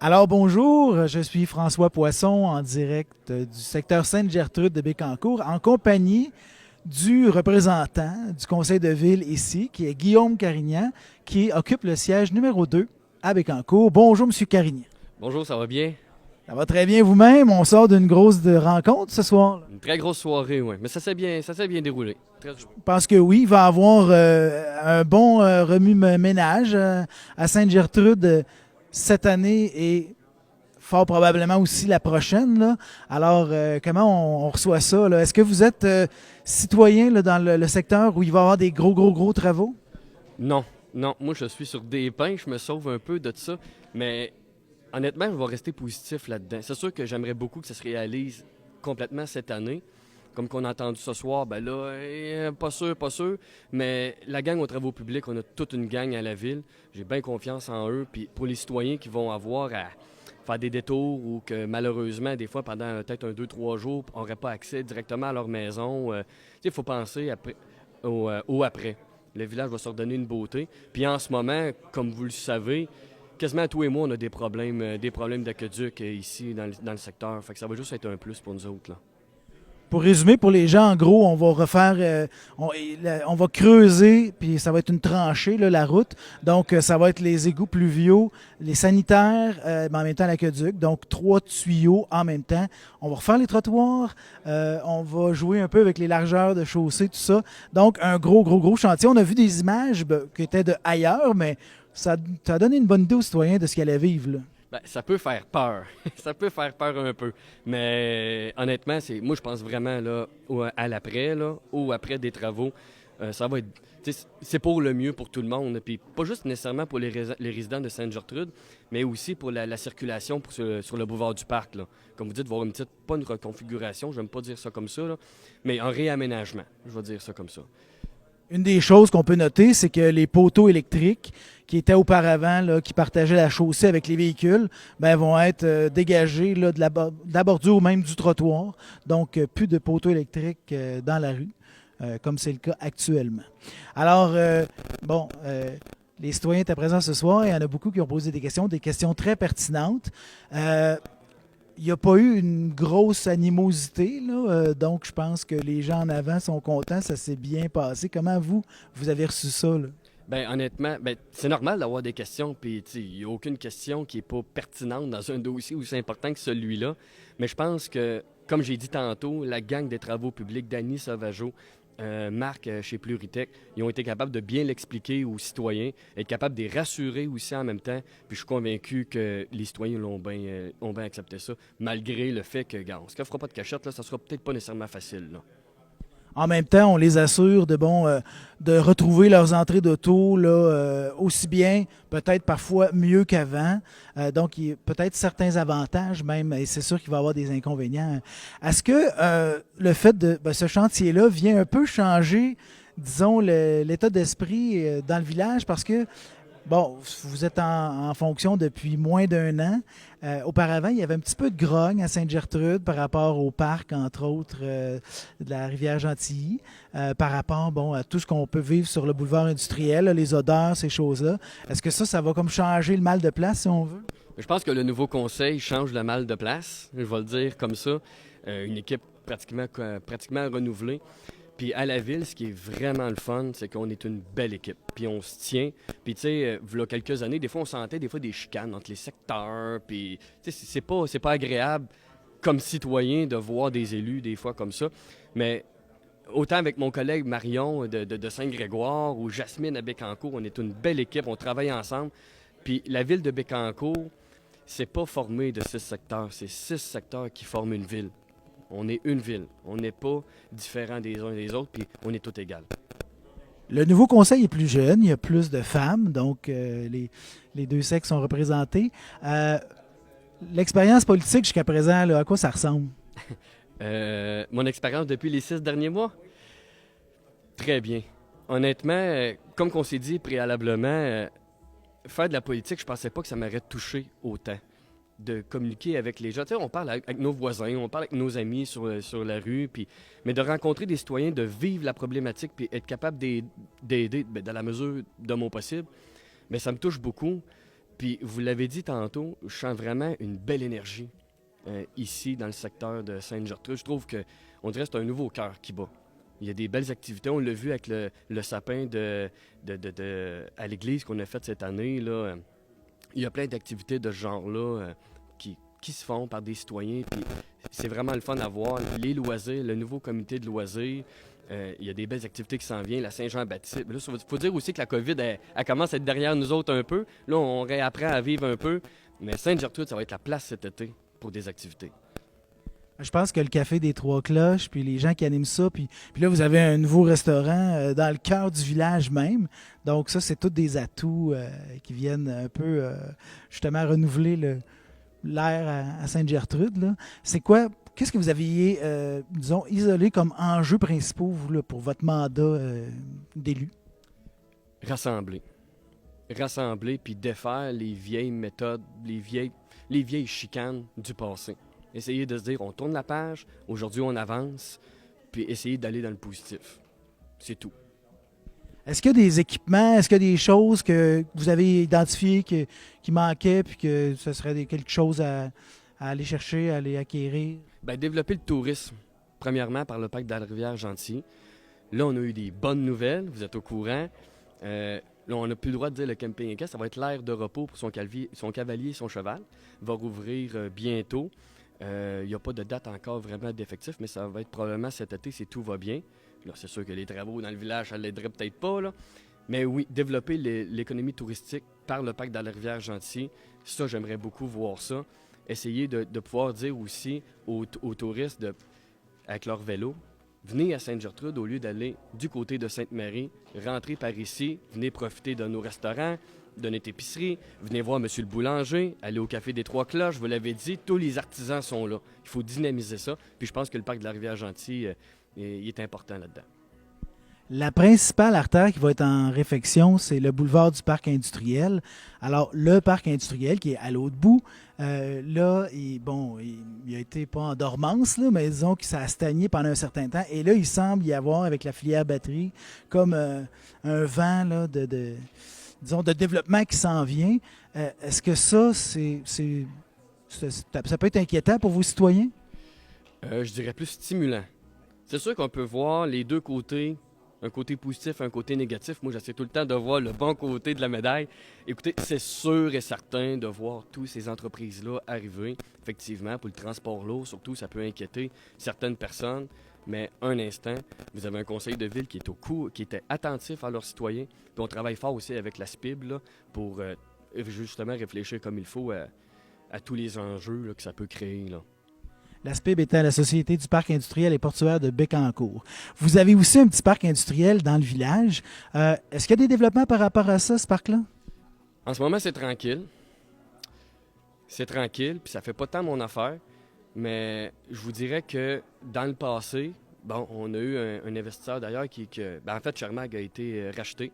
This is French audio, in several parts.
Alors bonjour, je suis François Poisson en direct du secteur Sainte-Gertrude de Bécancour en compagnie du représentant du conseil de ville ici, qui est Guillaume Carignan, qui occupe le siège numéro 2 à Bécancour. Bonjour, Monsieur Carignan. Bonjour, ça va bien? Ça va très bien vous-même. On sort d'une grosse rencontre ce soir. Une très grosse soirée, oui. Mais ça s'est bien déroulé. Je pense que oui, il va y avoir un bon remue-ménage à Sainte-Gertrude cette année et fort probablement aussi la prochaine, là. Alors, comment on reçoit ça, là? Est-ce que vous êtes citoyen là, dans le secteur où il va y avoir des gros travaux? Non, non. Moi, je suis sur des pains. Je me sauve un peu de ça. Mais honnêtement, je vais rester positif là-dedans. C'est sûr que j'aimerais beaucoup que ça se réalise complètement cette année. Comme qu'on a entendu ce soir, ben là, pas sûr, pas sûr. Mais la gang aux travaux publics, on a toute une gang à la ville. J'ai bien confiance en eux. Puis pour les citoyens qui vont avoir à faire des détours ou que malheureusement, des fois, pendant peut-être un, deux, trois jours, on n'aurait pas accès directement à leur maison. Tu sais, il faut penser au après. Le village va se redonner une beauté. Puis en ce moment, comme vous le savez, quasiment tous et moi, on a des problèmes d'aqueduc ici dans le secteur. Fait que ça va juste être un plus pour nous autres, là. Pour résumer, pour les gens, en gros, on va refaire, on va creuser, puis ça va être une tranchée, là, la route. Donc, ça va être les égouts pluviaux, les sanitaires, mais en même temps l'aqueduc. Donc, trois tuyaux en même temps. On va refaire les trottoirs, on va jouer un peu avec les largeurs de chaussée, tout ça. Donc, un gros chantier. On a vu des images qui étaient de ailleurs, mais ça a donné une bonne idée aux citoyens de ce qu'ils allaient vivre, là. Ben, ça peut faire peur. Ça peut faire peur un peu. Mais honnêtement, moi, je pense vraiment là, à l'après, là, ou après des travaux. Ça va être. C'est pour le mieux pour tout le monde. Puis pas juste nécessairement pour les résidents de Sainte-Gertrude, mais aussi pour la circulation sur le boulevard du Parc, là. Comme vous dites, voir une petite, pas une reconfiguration, je n'aime pas dire ça comme ça, là, mais un réaménagement, je vais dire ça comme ça. Une des choses qu'on peut noter, c'est que les poteaux électriques qui étaient auparavant, là, qui partageaient la chaussée avec les véhicules, ben, vont être dégagés là, de la bordure ou même du trottoir. Donc, plus de poteaux électriques dans la rue, comme c'est le cas actuellement. Alors, les citoyens étaient présents ce soir et il y en a beaucoup qui ont posé des questions très pertinentes. Il n'y a pas eu une grosse animosité, là, donc je pense que les gens en avant sont contents, ça s'est bien passé. Comment vous avez reçu ça, là? Ben honnêtement, ben, c'est normal d'avoir des questions, puis il n'y a aucune question qui n'est pas pertinente dans un dossier aussi important que celui-là. Mais je pense que, comme j'ai dit tantôt, la gang des travaux publics, Danny Sauvageau, Marc chez Pluritech, ils ont été capables de bien l'expliquer aux citoyens, être capables de les rassurer aussi en même temps. Puis je suis convaincu que les citoyens ont bien accepté ça, malgré le fait que, gars, on se fera pas de cachette, là, ça sera peut-être pas nécessairement facile, là. En même temps, on les assure de retrouver leurs entrées d'auto là, aussi bien, peut-être parfois mieux qu'avant. Donc, il y a peut-être certains avantages même, et c'est sûr qu'il va y avoir des inconvénients. Est-ce que le fait de ce chantier-là vient un peu changer, disons, l'état d'esprit dans le village? Parce que bon, vous êtes en fonction depuis moins d'un an. Auparavant, il y avait un petit peu de grogne à Sainte-Gertrude par rapport au parc, entre autres, de la rivière Gentilly, par rapport à tout ce qu'on peut vivre sur le boulevard industriel, là, les odeurs, ces choses-là. Est-ce que ça va comme changer le mal de place, si on veut? Je pense que le nouveau conseil change le mal de place, je vais le dire comme ça. Une équipe pratiquement renouvelée. Puis à la ville, ce qui est vraiment le fun, c'est qu'on est une belle équipe. Puis on se tient. Puis tu sais, il y a quelques années, des fois, on sentait des fois des chicanes entre les secteurs. Puis tu sais, c'est pas agréable comme citoyen de voir des élus des fois comme ça. Mais autant avec mon collègue Marion de Saint-Grégoire ou Jasmine à Bécancour, on est une belle équipe, on travaille ensemble. Puis la ville de Bécancour, c'est pas formé de 6 secteurs, c'est 6 secteurs qui forment une ville. On est une ville. On n'est pas différent des uns des autres, puis on est tous égaux. Le nouveau conseil est plus jeune, il y a plus de femmes, donc les deux sexes sont représentés. L'expérience politique jusqu'à présent, là, à quoi ça ressemble? Mon expérience depuis les 6 derniers mois, très bien. Honnêtement, comme on s'est dit préalablement, faire de la politique, je pensais pas que ça m'aurait touché autant. De communiquer avec les gens. Tu sais, on parle avec nos voisins, on parle avec nos amis sur la rue, mais de rencontrer des citoyens, de vivre la problématique, puis être capable d'aider dans la mesure de mon possible, mais ça me touche beaucoup. Puis, vous l'avez dit tantôt, je sens vraiment une belle énergie ici, dans le secteur de Sainte-Gertrude. Je trouve on dirait que c'est un nouveau cœur qui bat. Il y a des belles activités. On l'a vu avec le sapin à l'église qu'on a fait cette année. Là. Il y a plein d'activités de ce genre-là qui se font par des citoyens. Puis c'est vraiment le fun à voir. Les loisirs, le nouveau comité de loisirs. Il y a des belles activités qui s'en viennent. La Saint-Jean-Baptiste. Là, il faut dire aussi que la COVID, elle commence à être derrière nous autres un peu. Là, on réapprend à vivre un peu. Mais Sainte-Gertrude, ça va être la place cet été pour des activités. Je pense que le Café des Trois Cloches, puis les gens qui animent ça, puis là, vous avez un nouveau restaurant dans le cœur du village même. Donc ça, c'est tous des atouts qui viennent un peu, justement, renouveler l'air à Sainte-Gertrude. Là. C'est quoi, qu'est-ce que vous aviez, disons, isolé comme enjeux principaux, vous, là, pour votre mandat d'élu? Rassembler. Rassembler puis défaire les vieilles méthodes, les vieilles chicanes du passé. Essayer de se dire, on tourne la page, aujourd'hui on avance, puis essayer d'aller dans le positif. C'est tout. Est-ce qu'il y a des équipements, est-ce qu'il y a des choses que vous avez identifiées qui manquaient, puis que ce serait quelque chose à aller chercher, à aller acquérir? Bien, développer le tourisme, premièrement par le parc de la Rivière-Gentil. Là, on a eu des bonnes nouvelles, vous êtes au courant. Là, on n'a plus le droit de dire le camping ça va être l'aire de repos pour son cavalier et son cheval. Il va rouvrir bientôt. Il n'y a pas de date encore vraiment d'effectif, mais ça va être probablement cet été si tout va bien. Là, c'est sûr que les travaux dans le village, ça ne l'aiderait peut-être pas, là. Mais oui, développer l'économie touristique par le parc de la Rivière-Gentil, ça, j'aimerais beaucoup voir ça. Essayer de pouvoir dire aussi aux touristes avec leur vélo, venez à Sainte-Gertrude au lieu d'aller du côté de Sainte-Marie, rentrez par ici, venez profiter de nos restaurants, de notre épicerie, venez voir M. le boulanger, aller au Café des Trois Cloches, vous l'avez dit, tous les artisans sont là. Il faut dynamiser ça, puis je pense que le parc de la Rivière-Gentil, il est important là-dedans. La principale artère qui va être en réfection, c'est le boulevard du parc industriel. Alors, le parc industriel qui est à l'autre bout, là, il a été pas en dormance, là, mais disons que ça a stagné pendant un certain temps. Et là, il semble y avoir, avec la filière batterie, comme un vent là, disons, de développement qui s'en vient. Est-ce que ça, ça peut être inquiétant pour vos citoyens? Je dirais plus stimulant. C'est sûr qu'on peut voir les deux côtés, un côté positif, un côté négatif. Moi, j'essaie tout le temps de voir le bon côté de la médaille. Écoutez, c'est sûr et certain de voir toutes ces entreprises-là arriver. Effectivement, pour le transport lourd, surtout, ça peut inquiéter certaines personnes. Mais un instant, vous avez un conseil de ville qui est qui était attentif à leurs citoyens. Puis on travaille fort aussi avec la SPIB là, pour justement réfléchir comme il faut à tous les enjeux là, que ça peut créer. Là. La SPIB étant la Société du parc industriel et portuaire de Bécancour. Vous avez aussi un petit parc industriel dans le village. Est-ce qu'il y a des développements par rapport à ça, ce parc-là? En ce moment, c'est tranquille. C'est tranquille, puis ça fait pas tant mon affaire. Mais je vous dirais que dans le passé, bon, on a eu un investisseur d'ailleurs en fait, Chermag a été racheté.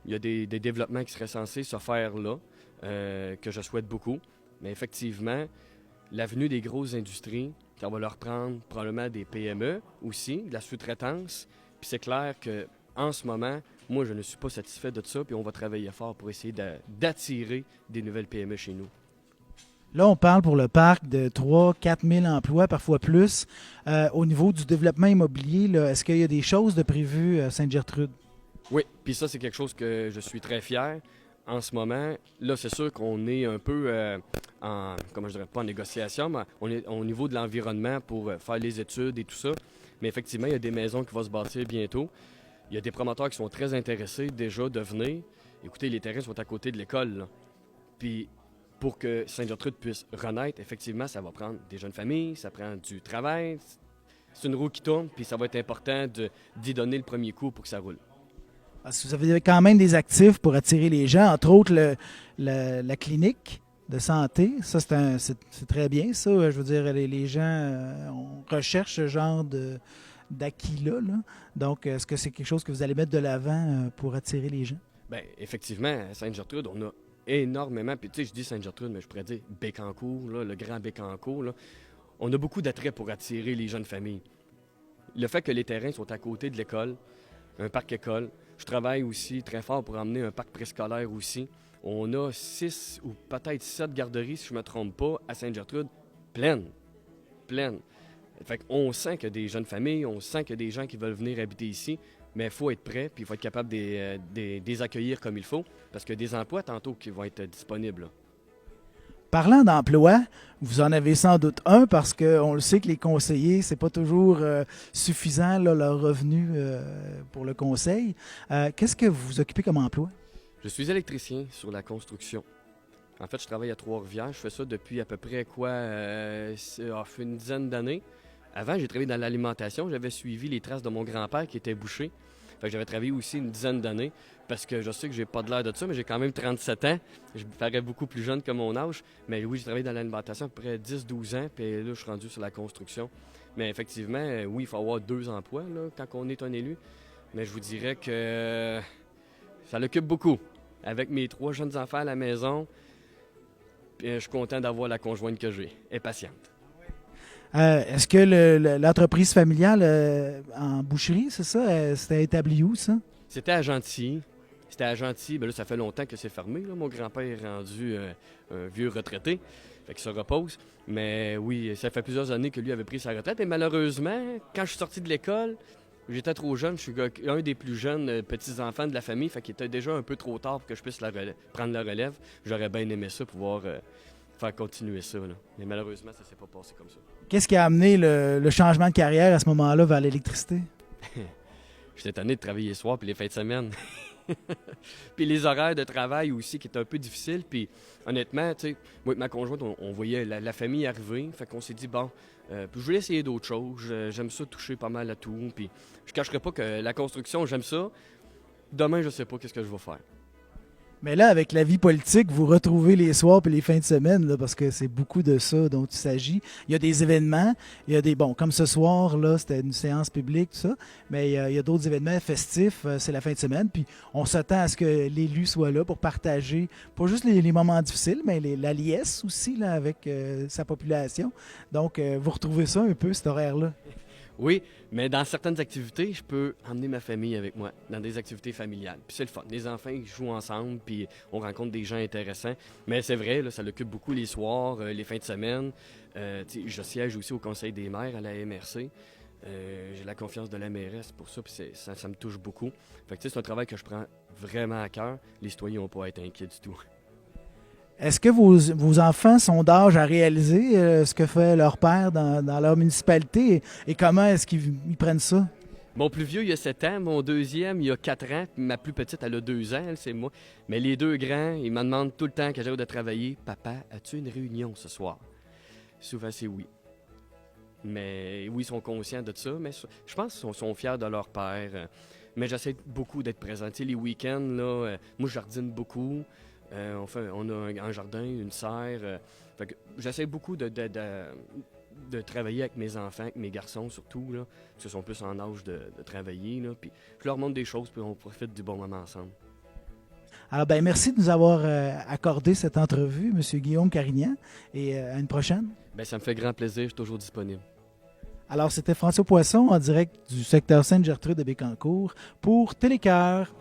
Il y a des développements qui seraient censés se faire là, que je souhaite beaucoup. Mais effectivement, l'avenue des grosses industries, ça va leur prendre probablement des PME aussi, de la sous-traitance. Puis c'est clair qu'en ce moment, moi, je ne suis pas satisfait de ça, puis on va travailler fort pour essayer d'attirer des nouvelles PME chez nous. Là, on parle pour le parc de 3-4 000 emplois, parfois plus. Au niveau du développement immobilier, là, est-ce qu'il y a des choses de prévues à Sainte-Gertrude? Oui, puis ça, c'est quelque chose que je suis très fier. En ce moment, là, c'est sûr qu'on est un peu comment je dirais, pas en négociation, mais on est au niveau de l'environnement pour faire les études et tout ça. Mais effectivement, il y a des maisons qui vont se bâtir bientôt. Il y a des promoteurs qui sont très intéressés déjà de venir. Écoutez, les terrains sont à côté de l'école, là. Puis pour que Sainte-Gertrude puisse renaître, effectivement, ça va prendre des jeunes familles, ça prend du travail. C'est une roue qui tourne, puis ça va être important d'y donner le premier coup pour que ça roule. Parce que vous avez quand même des actifs pour attirer les gens, entre autres la clinique de santé. Ça, c'est très bien, ça. Je veux dire, les gens on recherche ce genre d'acquis-là. Là. Donc, est-ce que c'est quelque chose que vous allez mettre de l'avant pour attirer les gens? Bien, effectivement, à Sainte-Gertrude, on a énormément, puis tu sais, je dis Sainte-Gertrude, mais je pourrais dire Bécancour, là, le grand Bécancour, là. On a beaucoup d'attrait pour attirer les jeunes familles. Le fait que les terrains sont à côté de l'école, un parc école, je travaille aussi très fort pour emmener un parc préscolaire aussi. On a 6 ou peut-être 7 garderies, si je ne me trompe pas, à Sainte-Gertrude, pleines. Pleines. Fait qu'on sent qu'il y a des jeunes familles, on sent qu'il y a des gens qui veulent venir habiter ici, mais il faut être prêt, puis il faut être capable de les accueillir comme il faut, parce qu'il y a des emplois tantôt qui vont être disponibles, là. Parlant d'emploi, vous en avez sans doute un parce qu'on le sait que les conseillers, c'est pas toujours suffisant là, leur revenu pour le conseil. Qu'est-ce que vous occupez comme emploi? Je suis électricien sur la construction. En fait, je travaille à Trois-Rivières. Je fais ça depuis à peu près fait une dizaine d'années. Avant, j'ai travaillé dans l'alimentation. J'avais suivi les traces de mon grand-père qui était boucher. Fait que j'avais travaillé aussi une dizaine d'années parce que je sais que j'ai pas de l'air de ça, mais j'ai quand même 37 ans. Je me parais beaucoup plus jeune que mon âge. Mais oui, j'ai travaillé dans l'alimentation à peu près 10-12 ans, puis là, je suis rendu sur la construction. Mais effectivement, oui, il faut avoir 2 emplois là, quand on est un élu. Mais je vous dirais que ça l'occupe beaucoup. Avec mes 3 jeunes enfants à la maison, puis je suis content d'avoir la conjointe que j'ai. Elle est patiente. Est-ce que l'entreprise familiale en boucherie, c'est ça? C'était établi où, ça? C'était à Gentilly. C'était à Gentilly. Ben là, ça fait longtemps que c'est fermé, là. Mon grand-père est rendu un vieux retraité. Fait qu'il se repose. Mais oui, ça fait plusieurs années que lui avait pris sa retraite. Et malheureusement, quand je suis sorti de l'école, j'étais trop jeune. Je suis un des plus jeunes petits-enfants de la famille. Fait qu'il était déjà un peu trop tard pour que je puisse prendre la relève. J'aurais bien aimé ça, pouvoir faire continuer ça, là. Mais malheureusement, ça s'est pas passé comme ça. Qu'est-ce qui a amené le changement de carrière à ce moment-là vers l'électricité? J'étais tanné de travailler le soir puis les fins de semaine. Puis les horaires de travail aussi qui étaient un peu difficiles. Puis honnêtement, tu sais, moi et ma conjointe, on voyait la famille arriver. Fait qu'on s'est dit, bon, puis je voulais essayer d'autres choses. J'aime ça toucher pas mal à tout. Puis je cacherai pas que la construction, j'aime ça. Demain, je sais pas qu'est-ce que je vais faire. Mais là, avec la vie politique, vous retrouvez les soirs et les fins de semaine, là, parce que c'est beaucoup de ça dont il s'agit. Il y a des événements, il y a des, bon, comme ce soir, là, c'était une séance publique, tout ça, mais il y a d'autres événements festifs, c'est la fin de semaine, puis on s'attend à ce que l'élu soit là pour partager, pas juste les moments difficiles, mais la liesse aussi, là, avec sa population. Donc, vous retrouvez ça un peu, cet horaire-là. Oui, mais dans certaines activités, je peux emmener ma famille avec moi, dans des activités familiales. Puis c'est le fun. Les enfants, ils jouent ensemble, puis on rencontre des gens intéressants. Mais c'est vrai, là, ça l'occupe beaucoup les soirs, les fins de semaine. Je siège aussi au Conseil des maires à la MRC. J'ai la confiance de la mairesse pour ça, puis ça me touche beaucoup. Fait que c'est un travail que je prends vraiment à cœur. Les citoyens n'ont pas à être inquiets du tout. Est-ce que vos enfants sont d'âge à réaliser ce que fait leur père dans leur municipalité et comment est-ce qu'ils prennent ça? Mon plus vieux, il a 7 ans. Mon deuxième, il a 4 ans. Puis ma plus petite, elle a 2 ans. Elle, c'est moi. Mais les 2 grands, ils me demandent tout le temps quand j'arrive de travailler, « Papa, as-tu une réunion ce soir? » Souvent, c'est oui. Mais oui, ils sont conscients de ça. Mais je pense qu'ils sont fiers de leur père. Mais j'essaie beaucoup d'être présent. Tu sais, les week-ends, là, moi, je jardine beaucoup. On a un jardin, une serre. Fait que j'essaie beaucoup de travailler avec mes enfants, avec mes garçons surtout, là, parce qu'ils sont plus en âge de travailler. Là, puis je leur montre des choses, puis on profite du bon moment ensemble. Alors, ben merci de nous avoir accordé cette entrevue, M. Guillaume Carignan, et à une prochaine. Bien, ça me fait grand plaisir, je suis toujours disponible. Alors, c'était François Poisson en direct du secteur Sainte-Gertrude de Bécancour pour Télécœur.